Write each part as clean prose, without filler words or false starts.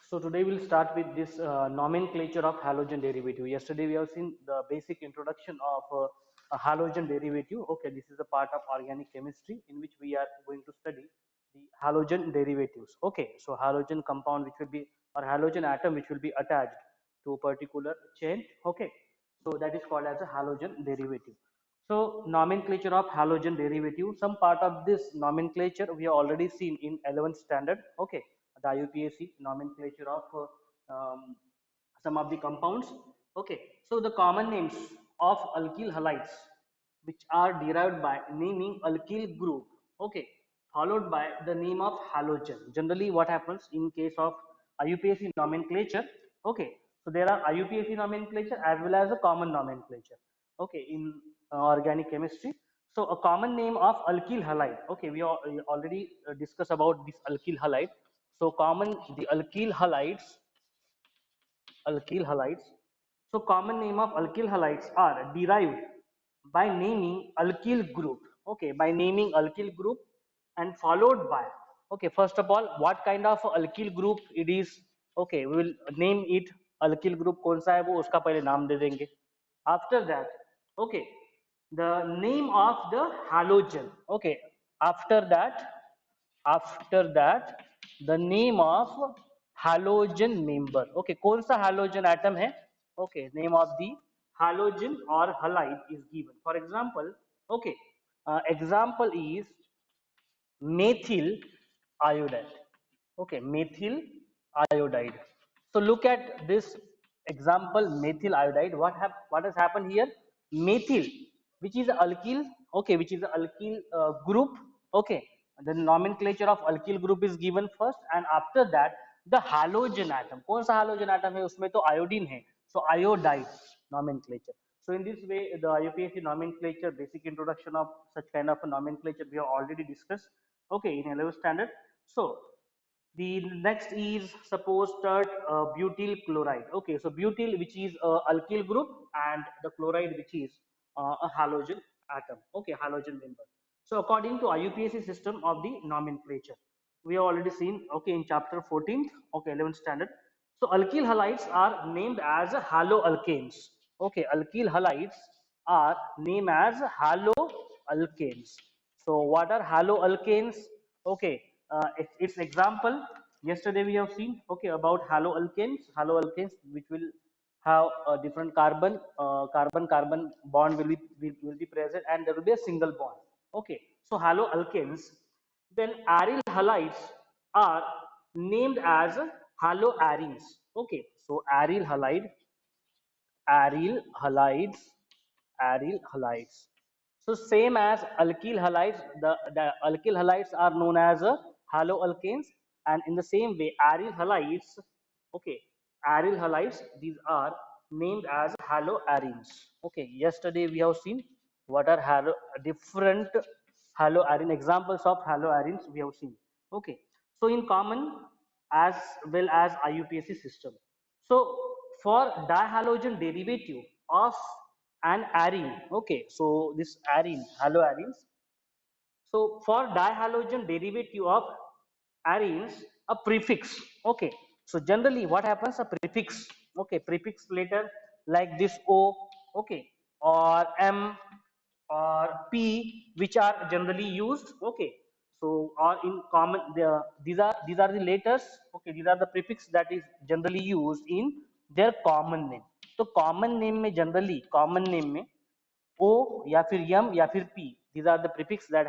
So today we'll start with this nomenclature of halogen derivative. Yesterday we have seen the basic introduction of a halogen derivative. Okay, this is a part of organic chemistry in which we are going to study the halogen derivatives. Okay, so halogen compound which will be, or halogen atom which will be attached to a particular chain. Okay, so that is called as a halogen derivative. So nomenclature of halogen derivative, some part of this nomenclature we have already seen in 11th standard. Okay, the IUPAC nomenclature of some of the compounds. Okay, so the common names of alkyl halides which are derived by naming alkyl group. Okay, followed by the name of halogen. Generally what happens in case of IUPAC nomenclature? Okay, so there are IUPAC nomenclature as well as a common nomenclature. Okay, in organic chemistry. So a common name of alkyl halide. Okay, we already discussed about this alkyl halide. So common, the alkyl halides. So common name of alkyl halides are derived by naming alkyl group. Okay, by naming alkyl group and followed by, okay, first of all, what kind of alkyl group it is? Okay, we will name it alkyl group कौन सा है वो उसका पहले नाम दे देंगे. After that, okay, the name of the halogen. Okay, after that, the name of halogen member. Okay, कौन सा halogen atom है? Okay, name of the halogen or halide is given. For example, okay, example is methyl iodide. Okay, methyl iodide. So look at this example, methyl iodide. What has happened here? Methyl, which is alkyl. Okay, which is alkyl group. Okay, the nomenclature of alkyl group is given first, and after that the halogen atom. कौन सा halogen atom है? उसमें तो iodine है. So iodide nomenclature. So in this way, the IUPAC nomenclature, basic introduction of such kind of a nomenclature we have already discussed. Okay, in 11th standard. So the next is suppose that butyl chloride. Okay, so butyl, which is a alkyl group, and the chloride, which is a halogen atom. Okay, halogen member. So according to IUPAC system of the nomenclature, we have already seen. Okay, in chapter 14th. Okay, 11th standard. So alkyl halides are named as haloalkanes. Okay, alkyl halides are named as haloalkanes. So what are haloalkanes? Okay, its example. Yesterday we have seen, okay, about haloalkanes. Haloalkanes which will have a different carbon bond will be present, and there will be a single bond. Okay, so haloalkanes. Then aryl halides are named as haloarenes. Okay, so aryl halides, aryl halides. So same as alkyl halides, the alkyl halides are known as haloalkanes, and in the same way, aryl halides, okay, aryl halides, these are named as haloarenes. Okay, yesterday we have seen what are different haloarene examples of haloarenes we have seen. Okay, so in common as well as IUPAC system. So for dihalogen derivative of an arene, okay, so this arene, haloarenes. So for dihalogen derivative of arenes, a prefix, okay. So generally what happens? A prefix, okay, prefix later like this O, okay, or M or P, which are generally used, okay. So or in common, these are the letters, okay, these are the prefix that is generally used in their common name. तो common name में generally common name में O या फिर M या फिर P, these are the prefix that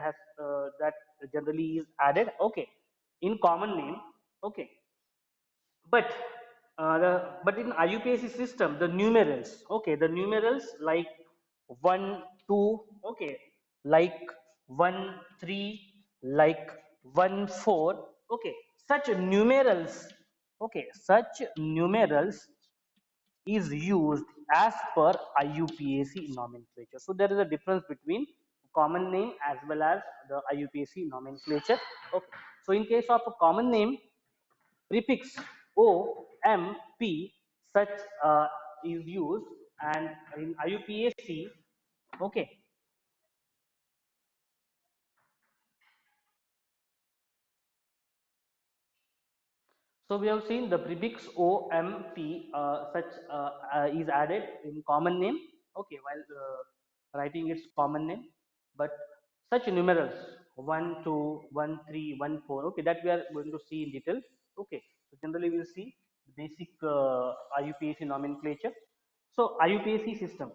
generally is added, okay, in common name, okay. But but in IUPAC system, the numerals, okay, the numerals like 1, 2, okay, like 1, 3, like 1, 4, okay, such numerals, okay, such numerals is used as per IUPAC nomenclature. So there is a difference between common name as well as the IUPAC nomenclature. Okay. So in case of a common name, prefix O, M, P, such is used, and in IUPAC, okay. So we have seen the prefix OMP such is added in common name. Okay, while writing its common name, but such numerals 1, 2, 1, 3, 1, 4. Okay, that we are going to see in detail. Okay, so generally we'll see basic IUPAC nomenclature. So IUPAC system.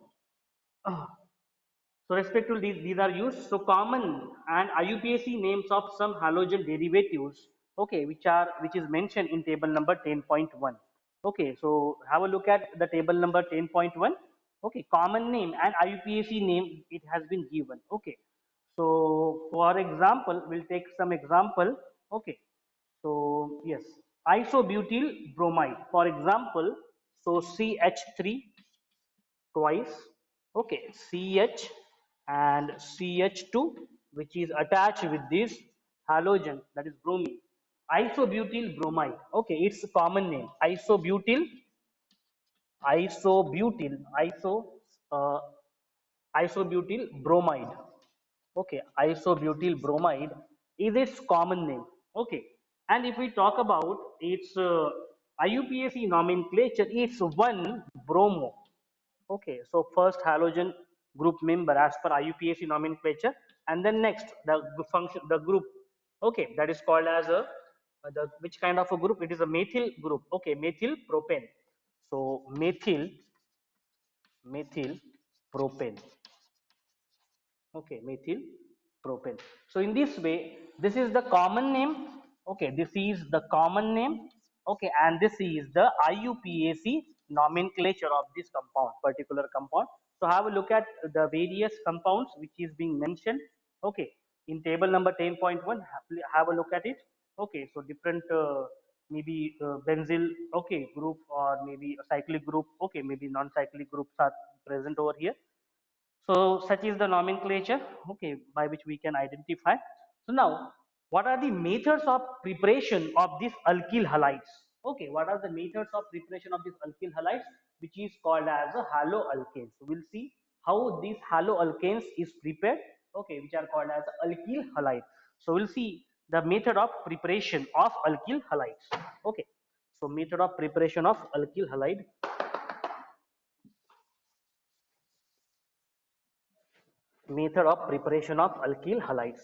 So respective these are used. So common and IUPAC names of some halogen derivatives, okay, which is mentioned in table number 10.1. Okay, so have a look at the table number 10.1. Okay, common name and IUPAC name it has been given. Okay, so for example, we'll take some example. Okay, so yes, isobutyl bromide. For example, so CH3 twice, okay, CH and CH2 which is attached with this halogen, that is bromine, isobutyl bromide. Okay, it's a common name, isobutyl uh, isobutyl bromide. Okay, isobutyl bromide is its common name. Okay, and if we talk about its IUPAC nomenclature, it's 1-bromo. Okay, so first halogen group member as per IUPAC nomenclature, and then next the group. Okay, that is called as a the which kind of a group? It is a methyl group. Okay, methyl propane. So methyl propane. Okay, methyl propane. So in this way, this is the common name. Okay, this is the common name. Okay, and this is the IUPAC nomenclature of this compound, particular compound. So have a look at the various compounds which is being mentioned. Okay, in table number 10.1, have a look at it. Okay, so different maybe benzyl, okay, group, or maybe a cyclic group. Okay, maybe non-cyclic groups are present over here. So such is the nomenclature, okay, by which we can identify. So now, what are the methods of preparation of these alkyl halides? Okay, what are the methods of preparation of these alkyl halides, which is called as a haloalkanes? So we'll see how these haloalkanes is prepared. Okay, which are called as alkyl halide. So we'll see the method of preparation of alkyl halides. Okay, so method of preparation of alkyl halide. Method of preparation of alkyl halides.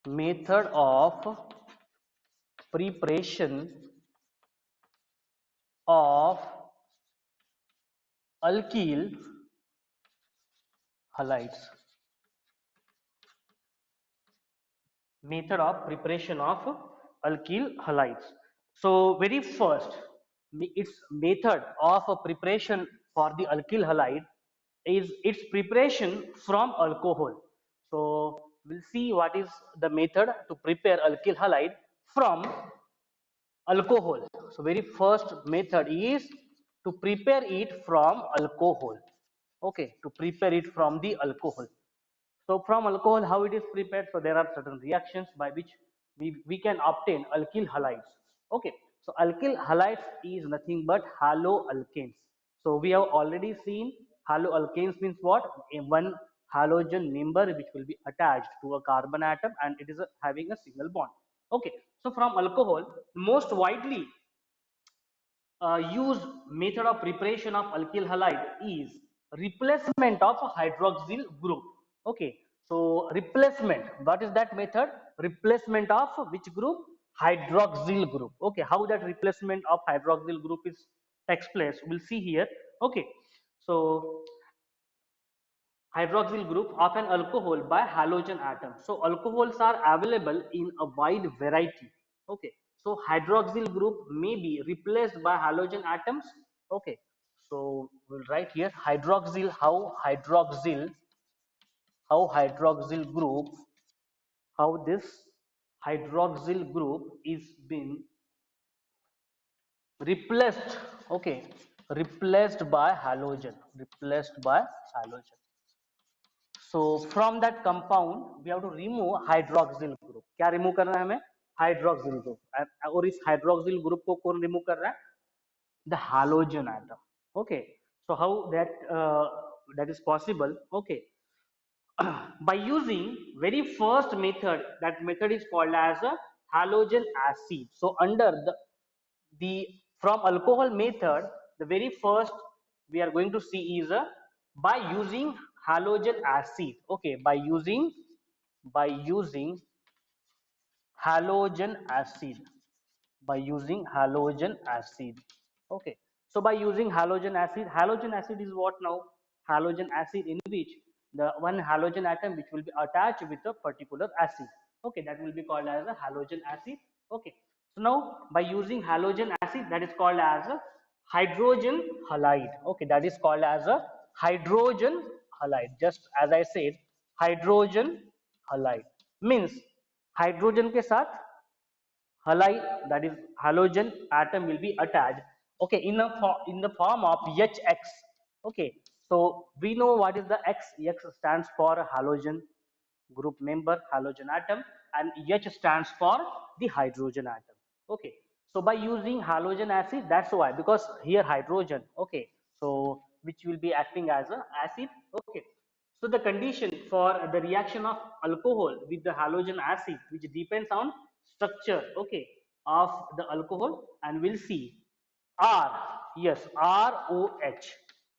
Method of preparation of alkyl halides. Method of preparation of alkyl halides. So very first, its method of preparation for the alkyl halide is its preparation from alcohol. So we'll see what is the method to prepare alkyl halide from alcohol. So very first method is to prepare it from alcohol. Okay, to prepare it from the alcohol. So from alcohol, how it is prepared? So there are certain reactions by which we can obtain alkyl halides. Okay, so alkyl halides is nothing but haloalkanes. So we have already seen haloalkanes means what? One halogen member which will be attached to a carbon atom, and it is having a single bond. Okay, so from alcohol, most widely used method of preparation of alkyl halide is replacement of a hydroxyl group. Okay, so replacement, what is that method? Replacement of which group? Hydroxyl group. Okay, how that replacement of hydroxyl group is takes place, we'll see here. Okay, so hydroxyl group of an alcohol by halogen atom. So alcohols are available in a wide variety. Okay, so hydroxyl group may be replaced by halogen atoms. Okay, so we'll write here hydroxyl, how this hydroxyl group is been replaced. Okay, replaced by halogen. So from that compound we have to remove hydroxyl group. क्या remove करना है हमें? Hydroxyl group. और इस hydroxyl group को कौन remove कर रहा है? The halogen atom. Okay, So how that is possible? Okay, by using very first method, that method is called as a halogen acid. So under the from alcohol method, the very first we are going to see is a by using halogen acid. Okay, by using halogen acid, by using halogen acid. Okay, so by using halogen acid is what now? Halogen acid in which the one halogen atom which will be attached with a particular acid. Okay, that will be called as a halogen acid. Okay, so now by using halogen acid, that is called as a hydrogen halide. Okay, that is called as a hydrogen halide, just as I said, hydrogen halide means hydrogen के साथ halide, that is halogen atom, will be attached, okay, in the form of HX. Okay, so we know what is the X. X stands for halogen group member, halogen atom, and H stands for the hydrogen atom. Okay, so by using halogen acid, that's why, because here hydrogen, okay, so which will be acting as a acid. Okay, so the condition for the reaction of alcohol with the halogen acid, which depends on structure, okay, of the alcohol, and we'll see R, yes, ROH.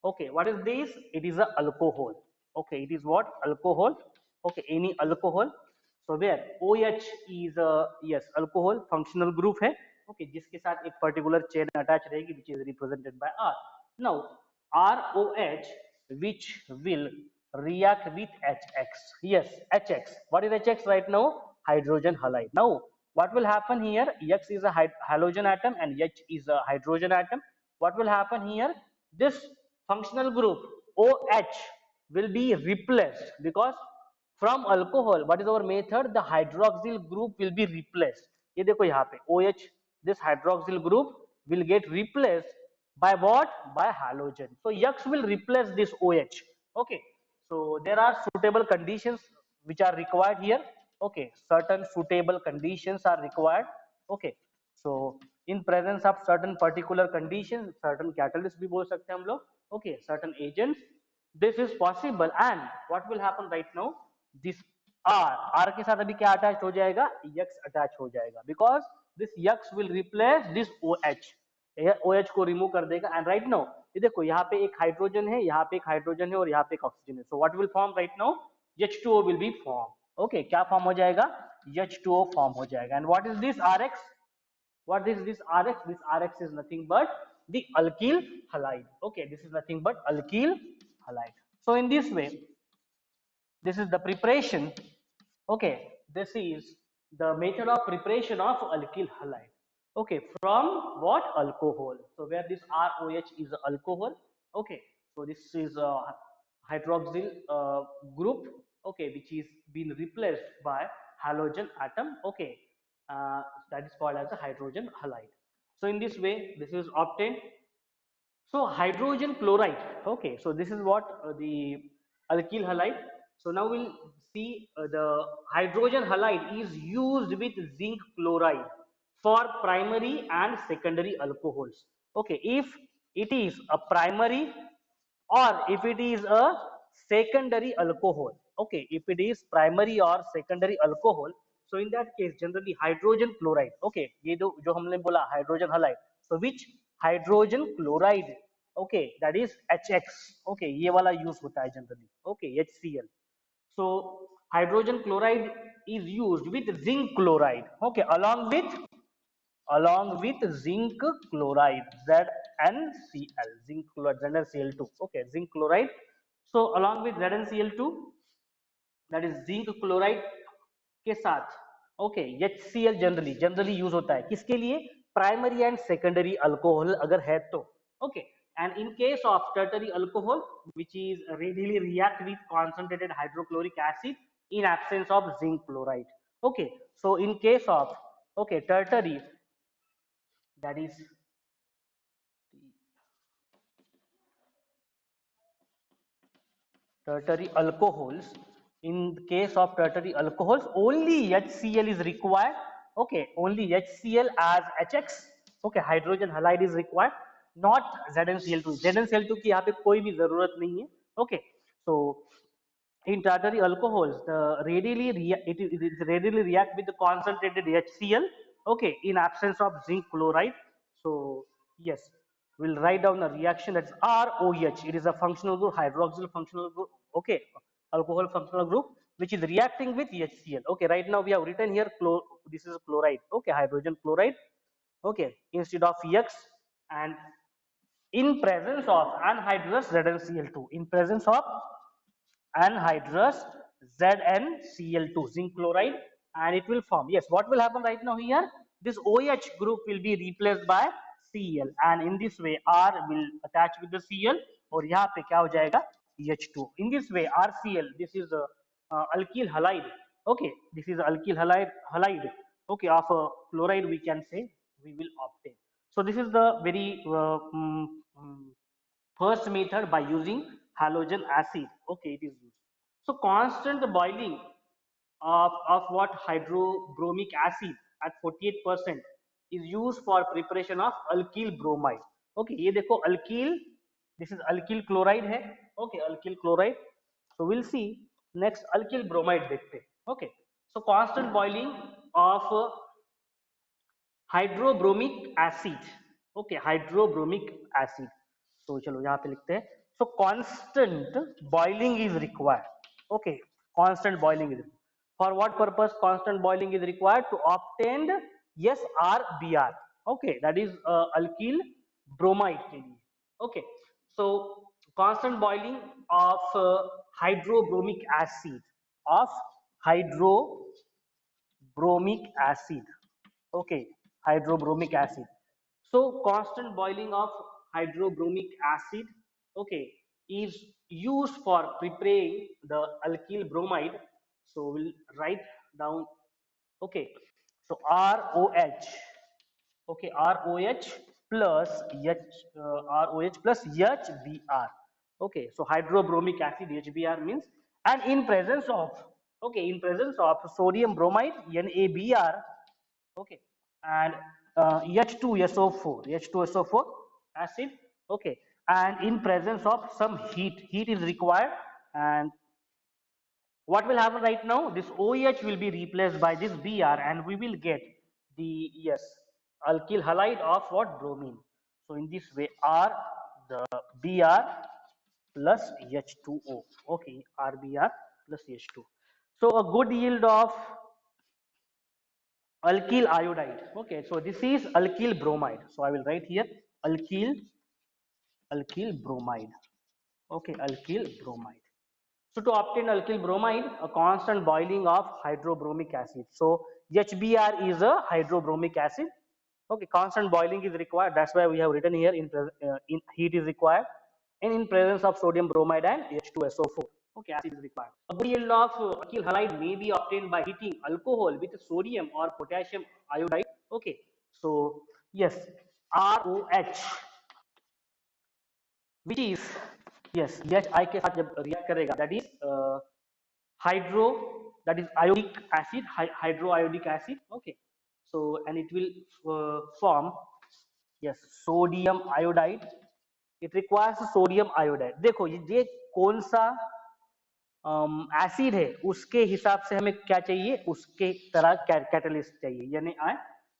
Okay, what is this? It is a alcohol. Okay, it is what? Alcohol. Okay, any alcohol. So where OH is a, yes, alcohol functional group है. Okay, जिसके साथ एक particular chain attached रहेगी, which is represented by R. Now ROH, which will react with HX. Yes, HX. What is HX right now? Hydrogen halide. Now what will happen here? X is a halogen atom and H is a hydrogen atom. What will happen here? This functional group OH will be replaced, because from alcohol, what is our method? The hydroxyl group will be replaced. ये देखो यहाँ पे OH, this hydroxyl group will get replaced by what? By halogen. So X will replace this OH. Okay, so there are suitable conditions which are required here. Okay, certain suitable conditions are required. Okay, so in presence of certain particular conditions, certain catalysts भी बोल सकते हैं हम लोग. Okay, certain agents, this is possible. And what will happen right now? This R के साथ अभी क्या अटैच हो जाएगा? X अटैच हो जाएगा, because this X will replace this OH. OH को रिमूव कर देगा. एंड राइट नाउ ये देखो, यहाँ पे एक हाइड्रोजन है, यहाँ पे एक हाइड्रोजन है, और यहाँ पे एक ऑक्सीजन है. So what will form right now? H2O will be formed. Okay, क्या फॉर्म हो जाएगा? H2O फॉर्म हो जाएगा. And what is this RX? What is this RX? This RX is nothing but the alkyl halide. Okay, this is nothing but alkyl halide. So in this way, this is the preparation. Okay, this is the method of preparation of alkyl halide. Okay, from what? Alcohol. So where this ROH is alcohol. Okay, so this is a hydroxyl group. Okay, which is been replaced by halogen atom. Okay, that is called as a hydrogen halide. So in this way, this is obtained. So hydrogen chloride. Okay, so this is what the alkyl halide. So now we'll see the hydrogen halide is used with zinc chloride for primary and secondary alcohols. Okay, if it is a primary or if it is a secondary alcohol. Okay, if it is primary or secondary alcohol, so in that case generally hydrogen chloride. Okay, ये जो हमने बोला hydrogen halide. So which hydrogen chloride? Okay, that is HX. Okay, ये वाला use होता है generally. Okay, HCl. So hydrogen chloride is used with zinc chloride. Okay, along with zinc chloride, ZnCl, zinc chloride, ZnCl2. Okay, zinc chloride. So along with ZnCl2, that is zinc chloride के साथ, okay, HCl generally use होता है किसके लिए? Primary and secondary alcohol अगर है तो. Okay, and in case of tertiary alcohol, which is readily react with concentrated hydrochloric acid in absence of zinc chloride. Okay, so in case of, okay, tertiary, that is tertiary alcohols, in case of tertiary alcohols only HCl is required. Okay, only HCl as HX. Okay, hydrogen halide is required. not ZnCl2. ZnCl2 की यहाँ पे कोई भी जरूरत नहीं है. Okay, so in tertiary alcohols, it readily react with the concentrated HCl. Okay, in absence of zinc chloride. So yes, we'll write down the reaction, that's ROH. It is a functional group, hydroxyl functional group. Okay, alcohol functional group which is reacting with HCl. Okay, right now we have written here this is chloride. Okay, hydrogen chloride. Okay, instead of X, and in presence of anhydrous ZnCl2, in presence of anhydrous ZnCl2, zinc chloride, and it will form. Yes, what will happen right now here? This OH group will be replaced by Cl, and in this way R will attach with the Cl, और यहाँ पे क्या हो जाएगा? H2. In this way, RCl, this is a alkyl halide. Okay, this is alkyl halide. Okay, of a chloride we can say we will obtain. So this is the very first method by using halogen acid. Okay, it is used. So constant boiling of what hydrobromic acid at 48% is used for preparation of alkyl bromide. Okay, ये देखो alkyl, this is alkyl chloride है. Okay, alkyl chloride. So we'll see next alkyl bromide देखते. Okay, so constant boiling of hydrobromic acid. Okay, hydrobromic acid. तो चलो यहाँ पे लिखते हैं. So constant boiling is required. Okay, constant boiling is for what purpose constant boiling is required? To obtain yes R B R. Okay, that is alkyl bromide के लिए. Okay, so constant boiling of hydrobromic acid, of hydrobromic acid. Okay, hydrobromic acid. So constant boiling of hydrobromic acid, okay, is used for preparing the alkyl bromide. So we'll write down. Okay, so ROH. Okay, ROH plus ROH plus HBr. Okay, so hydrobromic acid, HBr means, and in presence of, okay, in presence of sodium bromide, NaBr. Okay, and H2SO4, H2SO4 acid. Okay, and in presence of some heat is required, and what will happen right now? This OH will be replaced by this Br, and we will get the, yes, alkyl halide of what? Bromine. So in this way, R, the Br plus H2O. Okay, RBr plus H2. So a good yield of alkyl iodide. Okay, so this is alkyl bromide. So I will write here alkyl bromide. Okay, alkyl bromide. So to obtain alkyl bromide, a constant boiling of hydrobromic acid. So HBr is a hydrobromic acid. Okay, constant boiling is required. That's why we have written here in heat is required, and in presence of sodium bromide and H2SO4. Okay, acid is required. A good yield of alkyl halide may be obtained by heating alcohol with sodium or potassium iodide. Okay, so yes, ROH, which is, yes, HI के साथ जब react करेगा, that is hydro, that is iodic acid, hydroiodic acid. Okay, so and it will form, yes, sodium iodide. It requires sodium iodide. देखो ये कौन सा acid है, उसके हिसाब से हमें क्या चाहिए, उसके तरह कैटलिस्ट चाहिए, यानी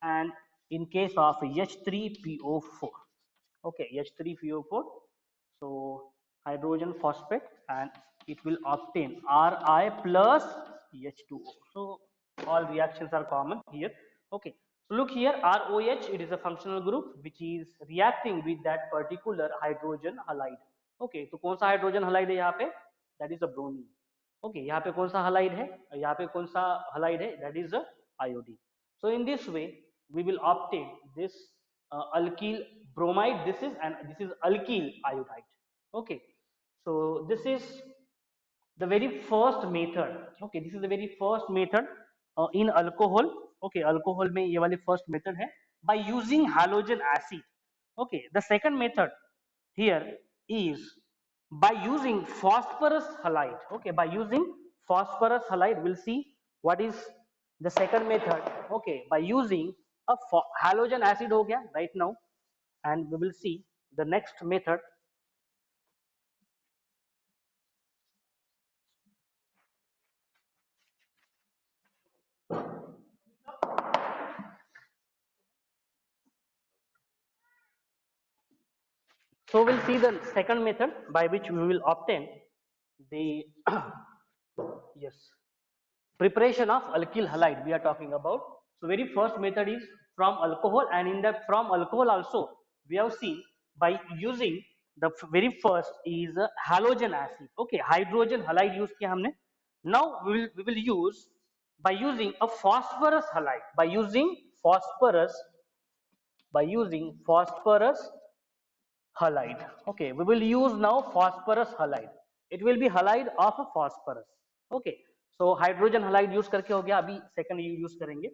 and in case of H3PO4. Okay, H3PO4. So hydrogen phosphate, and it will obtain Ri plus H2O. So all reactions are common here. Okay, so look here, ROH, it is a functional group which is reacting with that particular hydrogen halide. Okay, तो कौन सा hydrogen halide है यहाँ पे? That is a bromine. Okay, यहाँ पे कौन सा हलाइड है? यहाँ पे कौन सा हलाइड है? That is a iodine. So in this way we will obtain this alkyl bromide. This is alkyl iodide. Okay, so this is the very first method. Okay, this is the very first method in alcohol. Okay, alcohol में ये वाली first method है by using halogen acid. Okay, the second method here is by using phosphorus halide. Okay, by using phosphorus halide, we'll see what is the second method. Okay, by using a halogen acid हो गया right now, and we will see the next method. So we'll see the second method by which we will obtain the yes, preparation of alkyl halide we are talking about. So very first method is from alcohol, and in that from alcohol also we have seen by using the very first is halogen acid. Okay, hydrogen halide use किया हमने. Now we will use by using a phosphorus halide, by using phosphorus halide. Okay, we will use now phosphorus halide. It will be halide of a phosphorus. Okay, so hydrogen halide use करके हो गया. अभी second use करेंगे.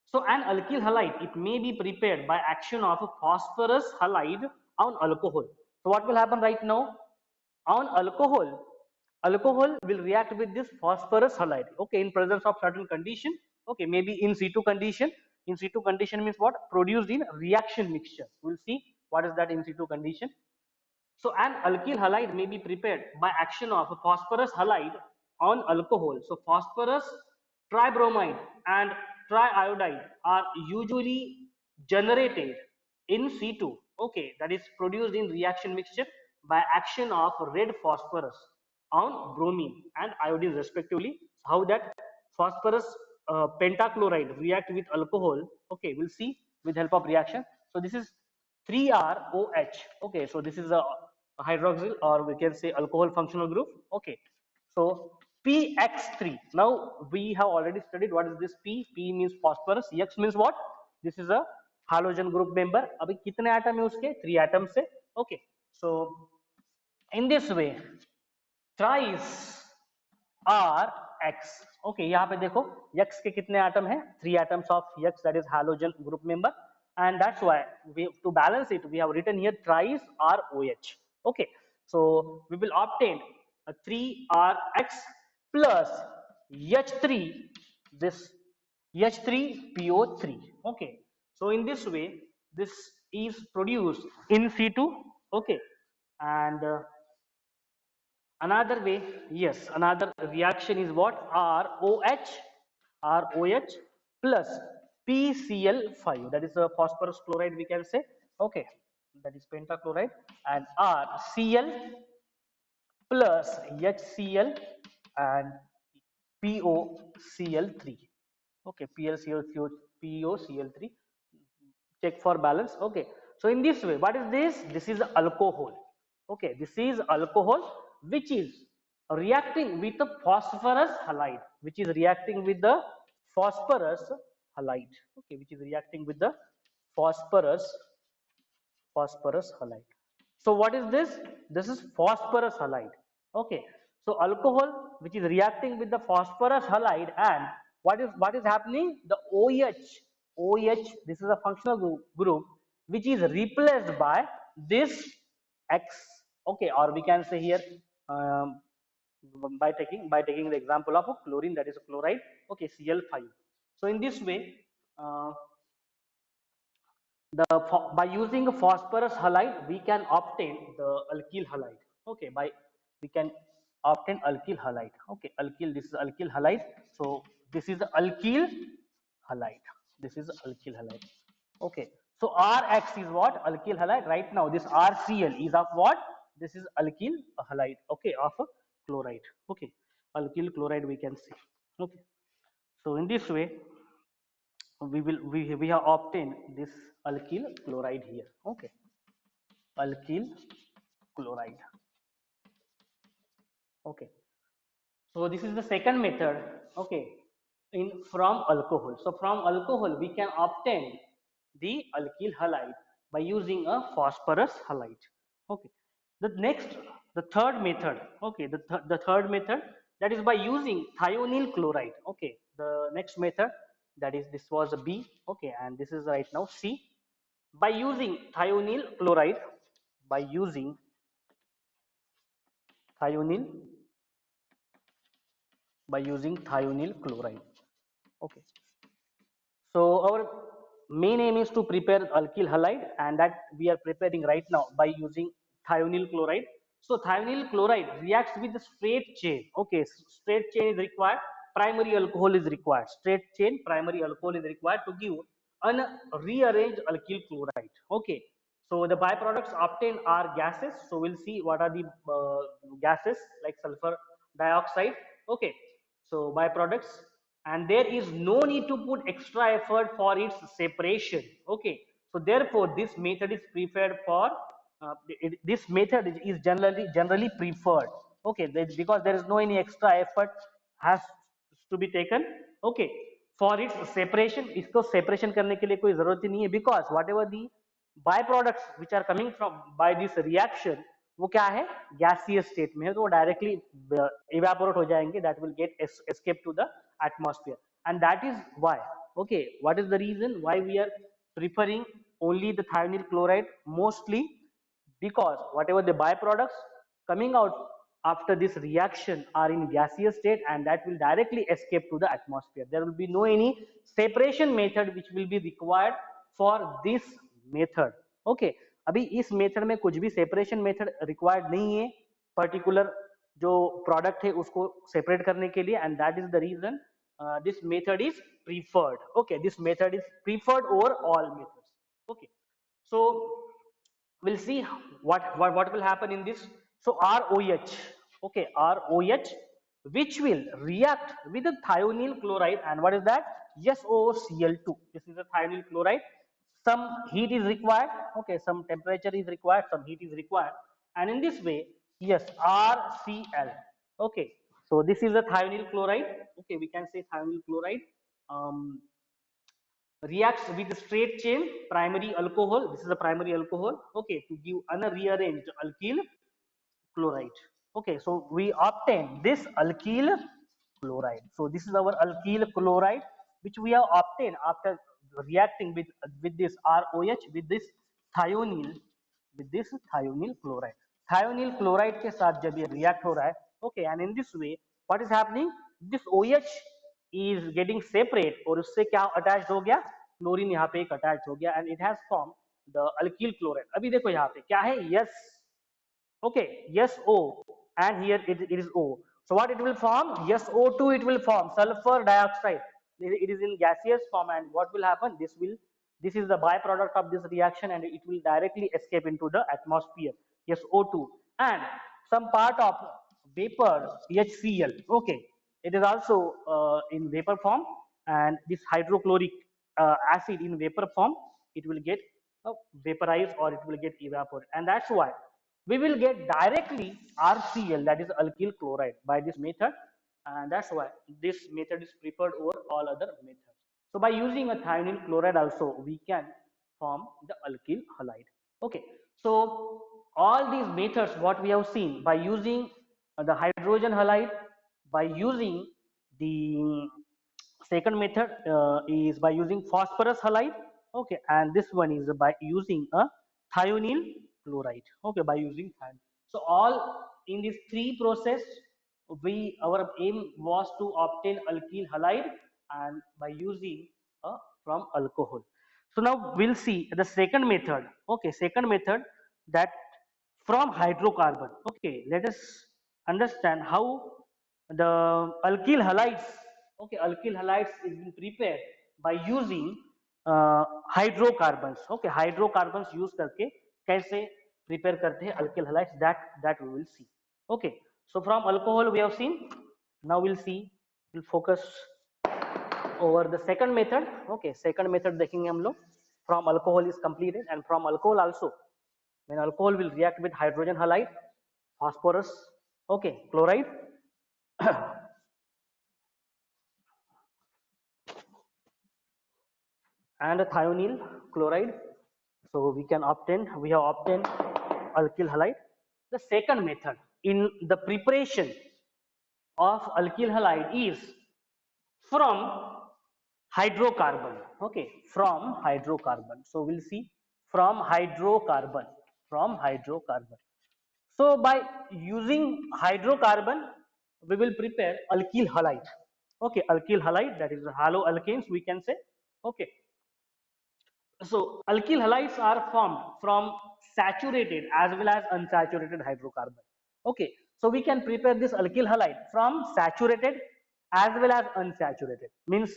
So an alkyl halide, it may be prepared by action of a phosphorus halide on alcohol. So what will happen right now? On alcohol will react with this phosphorus halide. Okay, in presence of certain condition. Okay, maybe in situ condition. In situ condition means what? Produced in reaction mixture. We'll see what is that in situ condition. So an alkyl halide may be prepared by action of a phosphorus halide on alcohol. So phosphorus tribromide and triiodide are usually generated in situ. Okay, that is produced in reaction mixture by action of red phosphorus on bromine and iodine respectively. How that phosphorus pentachloride react with alcohol? Okay, we'll see with help of reaction. So this is 3ROH. Okay, so this is a hydroxyl, or we can say alcohol functional group. Okay, so PX3. Now we have already studied what is this P. P means phosphorus. X means what? This is a halogen group member. अभी कितने atom है उसके? 3 atoms से. Okay, so in this way, thrice R X. Okay, यहाँ पे देखो X के कितने एटम हैं? 3 atoms of X, that is halogen group member, and that's why we, to balance it, we have written here thrice ROH. Okay, so we will obtain a 3RX plus H3, this H3PO3. Okay, so in this way, this is produced in situ. Okay, and another way, yes, another reaction is what? ROH plus PCl5. That is a phosphorus chloride, we can say. Okay, that is pentachloride, and RCl plus HCl and POCl3. Okay, POCl3. Check for balance. Okay, so in this way, what is this? This is alcohol. Okay, this is alcohol which is reacting with the phosphorus halide, which is reacting with the phosphorus halide. Okay, which is reacting with the phosphorus halide. So what is this? This is phosphorus halide. Okay, so alcohol which is reacting with the phosphorus halide, and what is happening? The OH, this is a functional group which is replaced by this X. Okay, or we can say here um, by taking the example of a chlorine, that is a chloride. Okay, Cl5. So in this way, by using a phosphorus halide we can obtain the alkyl halide. Okay, by we can obtain alkyl halide. Okay, alkyl, this is alkyl halide. So this is the alkyl halide, this is alkyl halide. Okay, so Rx is what? Alkyl halide. Right now this RCl is of what? This is alkyl halide. Okay, of a chloride. Okay, alkyl chloride we can say. Okay, so in this way we have obtained this alkyl chloride here. Okay, alkyl chloride. Okay, so this is the second method. Okay, in from alcohol. So from alcohol we can obtain the alkyl halide by using a phosphorus halide. Okay, the next, the third method. Okay, the third method, that is by using thionyl chloride. Okay, the next method, that is, this was a B. Okay, and this is right now C. By using thionyl chloride, by using thionyl thionyl chloride. Okay, so our main aim is to prepare alkyl halide, and that we are preparing right now by using thionyl chloride. So thionyl chloride reacts with the straight chain. Okay, straight chain is required, primary alcohol is required. Straight chain primary alcohol is required to give an rearranged alkyl chloride. Okay, so the byproducts obtained are gases. So we'll see what are the gases like sulfur dioxide. Okay, so byproducts, and there is no need to put extra effort for its separation. Okay, so therefore this method is preferred for this method is generally preferred. Okay, because there is no any extra effort has to be taken. Okay, for its separation, इसको separation करने के लिए कोई जरूरत ही नहीं है, because whatever the byproducts which are coming from by this reaction वो क्या है, gaseous state में है, तो वो directly evaporate हो जाएंगे, that will get escape to the atmosphere. And that is why, okay, what is the reason why we are preferring only the thionyl chloride mostly? Because whatever the byproducts coming out after this reaction are in gaseous state, and that will directly escape to the atmosphere. There will be no any separation method which will be required for this method. Okay, अभी इस method में कुछ भी separation method required नहीं है particular जो product है उसको सेपरेट करने के लिए, and that is the reason this method is preferred. Okay, this method is preferred over all methods. Okay, so we'll see what will happen in this. So ROH, okay, ROH, which will react with the thionyl chloride, and what is that? SOCl2. This is a thionyl chloride. Some heat is required. Okay, some temperature is required, some heat is required, and in this way, yes, RCl. Okay, so this is a thionyl chloride. Okay, we can say thionyl chloride reacts with straight chain primary alcohol. This is a primary alcohol. Okay, to give unrearranged alkyl chloride. Okay, so we obtain this alkyl chloride. So this is our alkyl chloride which we have obtained after reacting with this ROH with this thionyl with this thionyl chloride. Thionyl chloride के साथ जब ये react हो रहा है, okay, and in this way what is happening, this OH is getting separate और उससे क्या attached हो गया, क्लोरीन यहाँ पे एक attached हो गया, and it has formed the alkyl chloride. अभी देखो यहाँ पे क्या है, yes, okay, yes O, and here it is O. So what it will form? Yes O2 it will form sulfur dioxide. It is in gaseous form, and what will happen? This is the byproduct of this reaction, and it will directly escape into the atmosphere. Yes O2, and some part of vapor HCl. Okay, it is also in vapor form, and this hydrochloric acid in vapor form, it will get vaporized or it will get evaporated, and that's why we will get directly RCl, that is alkyl chloride, by this method, and that's why this method is preferred over all other methods. So by using a thionyl chloride also we can form the alkyl halide. Okay, so all these methods what we have seen, by using the hydrogen halide, by using the second method is by using phosphorus halide. Okay, and this one is by using a thionyl chloride. Okay, by using thionyl. So all in these three process, our aim was to obtain alkyl halide, and by using from alcohol. So now we'll see the second method. Okay, second method, that from hydrocarbon. Okay, let us understand how the alkyl halides. Okay, alkyl halides is being prepared by using hydrocarbons. Okay, hydrocarbons use करके कैसे prepare करते हैं alkyl halides, that we will see. Okay, so from alcohol we have seen, now will see, will focus over the second method. Okay, second method देखेंगे हम लोग. From alcohol is completed, and from alcohol also when alcohol will react with hydrogen halide, phosphorus, okay, chloride, and a thionyl chloride. So we have obtained alkyl halide. The second method in the preparation of alkyl halide is from hydrocarbon. Okay, from hydrocarbon. So we'll see from hydrocarbon. So by using hydrocarbon we will prepare alkyl halide. Okay, alkyl halide, that is haloalkanes we can say. Okay, So alkyl halides are formed from saturated as well as unsaturated hydrocarbon. Okay, so we can prepare this alkyl halide from saturated as well as unsaturated, means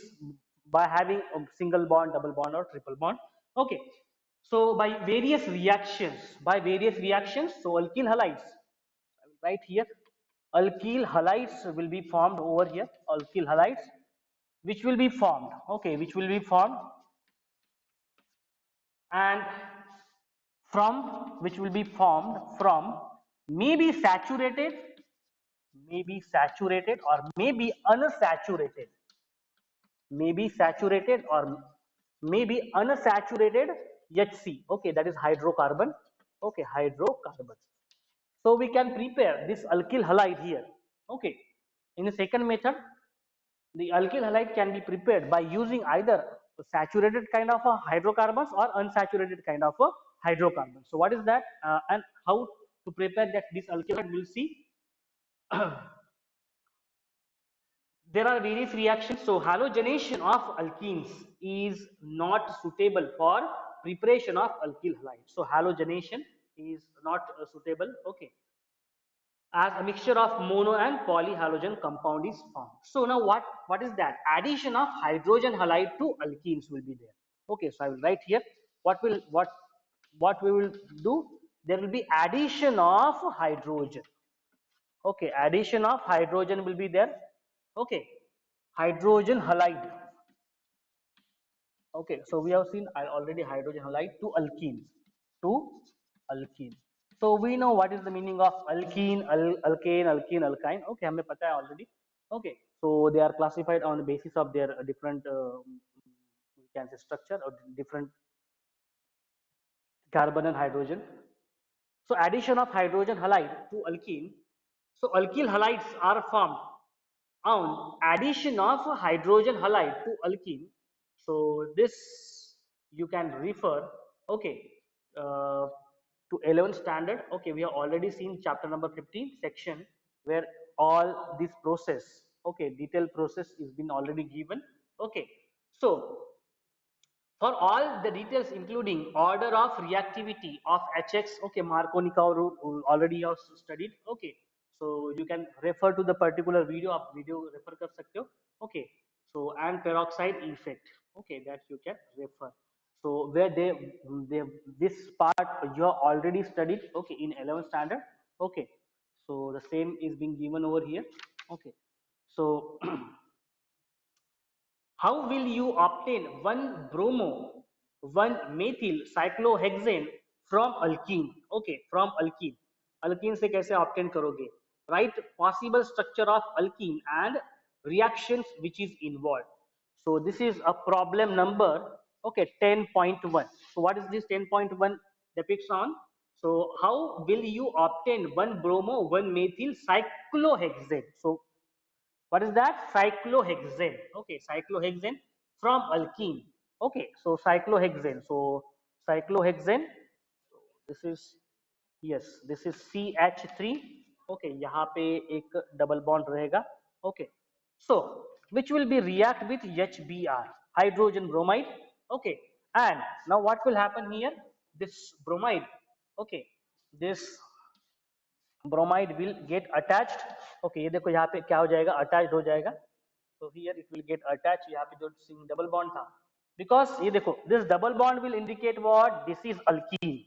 by having a single bond, double bond, or triple bond. Okay, so by various reactions, so alkyl halides, I will write here, alkyl halides will be formed over here, alkyl halides which will be formed, okay, which will be formed, and which will be formed from maybe saturated or maybe unsaturated, maybe saturated or maybe unsaturated HC, okay, that is hydrocarbon, okay, hydrocarbon. So we can prepare this alkyl halide here, okay. In the second method, the alkyl halide can be prepared by using either saturated kind of a hydrocarbons or unsaturated kind of a hydrocarbon. So what is that, and how to prepare that this alkyl halide, we'll see. There are various reactions. So halogenation of alkenes is not suitable for preparation of alkyl halide. So halogenation is not suitable, okay, as a mixture of mono and polyhalogen compound is formed. So now what is that? Addition of hydrogen halide to alkenes will be there. Okay, so I will write here what we will do. There will be addition of hydrogen. Okay, addition of hydrogen will be there. Okay, hydrogen halide. Okay, so we have seen already hydrogen halide to alkenes. To alkene. So we know what is the meaning of alkene, alkane, alkene, alkyne. Okay, हमें पता है already. Okay, so they are classified on the basis of their different we can say structure or different carbon and hydrogen. So addition of hydrogen halide to alkene. So alkyl halides are formed on addition of hydrogen halide to alkene. So this you can refer, okay, uh, to 11th standard. Okay, we have already seen chapter number 15 section where all this process, okay, detailed process is been already given. Okay, so for all the details including order of reactivity of HX, okay, Markovnikov rule already you have studied, okay. So you can refer to the particular video, आप video refer कर सकते हो, okay. So and peroxide effect, okay, that you can refer. So where they this part you have already studied, okay, in 11th standard, okay. So the same is being given over here, okay. So how will you obtain one bromo, one methyl cyclohexane from alkene? Okay, from alkene. Alkene से कैसे obtain करोगे? Write possible structure of alkene and reactions which is involved. So this is a problem number, okay, 10.1. So what is this 10.1 depicts on? So how will you obtain one bromo, one methyl cyclohexane? So what is that? Cyclohexane. Okay, cyclohexane from alkene. Okay, so cyclohexane. So cyclohexane. So this is, yes, this is CH3. Okay, यहाँ पे एक double bond रहेगा. Okay, so which will be react with HBr, hydrogen bromide. Okay, and now what will happen here? This bromide. Okay, this bromide will get attached. Okay, ये देखो यहाँ पे क्या हो जाएगा, attached हो जाएगा. So here it will get attached. यहाँ पे जो double bond था, because ये देखो this double bond will indicate what? This is alkene.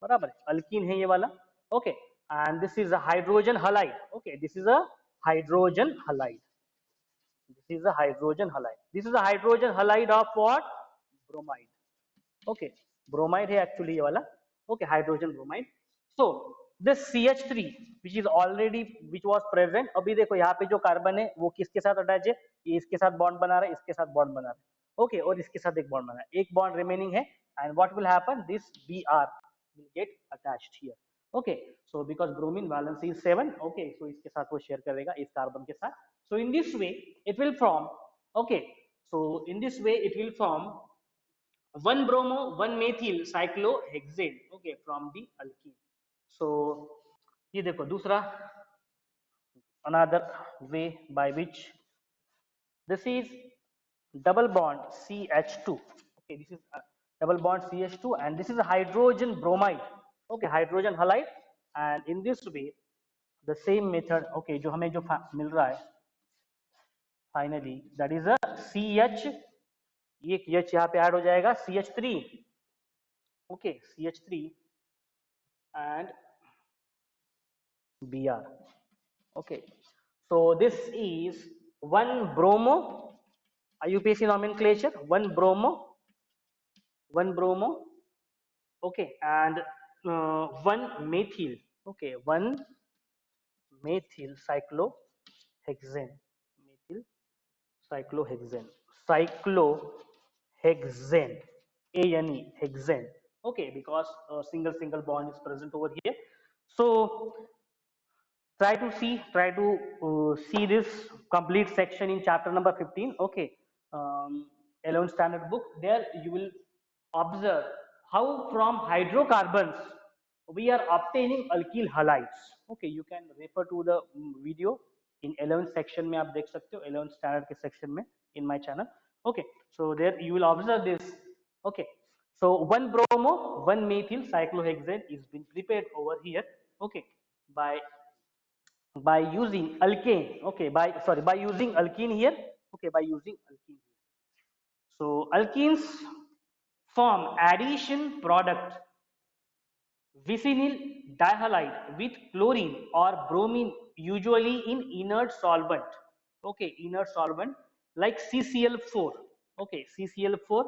बराबर है, alkene है ये वाला. Okay, and this is a hydrogen halide. Okay, this is a hydrogen halide. This is a hydrogen halide. This is a hydrogen halide of what? Bromide. Okay, bromide है actually ये वाला. Okay, hydrogen bromide. So this CH3 which is already which was present, अभी देखो यहाँ पे जो carbon है वो किसके साथ अटैच है? ये इसके साथ बॉन्ड बना रहा है, इसके साथ बॉन्ड बना रहा है. ओके, और इसके साथ एक बॉन्ड बना है, एक बॉन्ड रिमेनिंग है. And what will happen? This Br will get attached here. Okay, so because bromine valency is 7, okay, so इसके साथ वो शेयर करेगा इस कार्बन के साथ. So in this way it will form, okay, so in this way it will form one bromo, one methyl cyclohexane, okay, from the alkene. So ये देखो दूसरा, another way by which this is double bond CH2. Okay, this is a double bond CH2, and this is a hydrogen bromide. Okay, hydrogen halide, and in this way the same method, okay, जो हमें जो मिल रहा है finally, that is a CH, ये H यहाँ पे add हो जाएगा CH3. Okay, CH3 and Br. Okay, so this is 1 bromo, IUPAC nomenclature, 1 bromo, 1 bromo, okay, and 1 methyl, okay, 1 methyl cyclohexane, methyl cyclohexane, cyclohexane, ANE, hexane. Okay, because single bond is present over here. So try to see this complete section in chapter number 15. Okay, 11th standard book. There you will observe how from hydrocarbons we are obtaining alkyl halides. Okay, you can refer to the video in 11th section में आप देख सकते हो, 11th standard के section में in my channel. Okay, so there you will observe this. Okay, so 1 bromo, 1 methyl cyclohexane is been prepared over here. Okay, by using alkane. Okay, by using alkene here. Okay, by using alkene here. So alkenes form addition product vicinal dihalide with chlorine or bromine, usually in inert solvent. Okay, inert solvent like CCl4. Okay, CCl4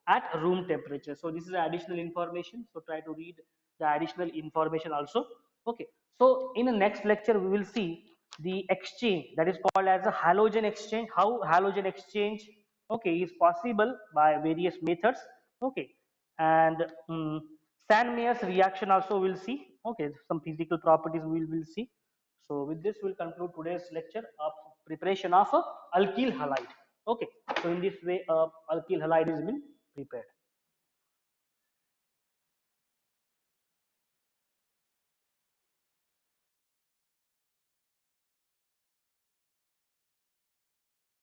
at room temperature. So this is additional information, so try to read the additional information also. Okay, so in the next lecture we will see the exchange that is called as a halogen exchange, how halogen exchange, okay, is possible by various methods. Okay, and Sandmeyer's reaction also we'll see. Okay, some physical properties we will see. So with this we'll conclude today's lecture of preparation of alkyl halide. Okay, so in this way alkyl halide is been prepared.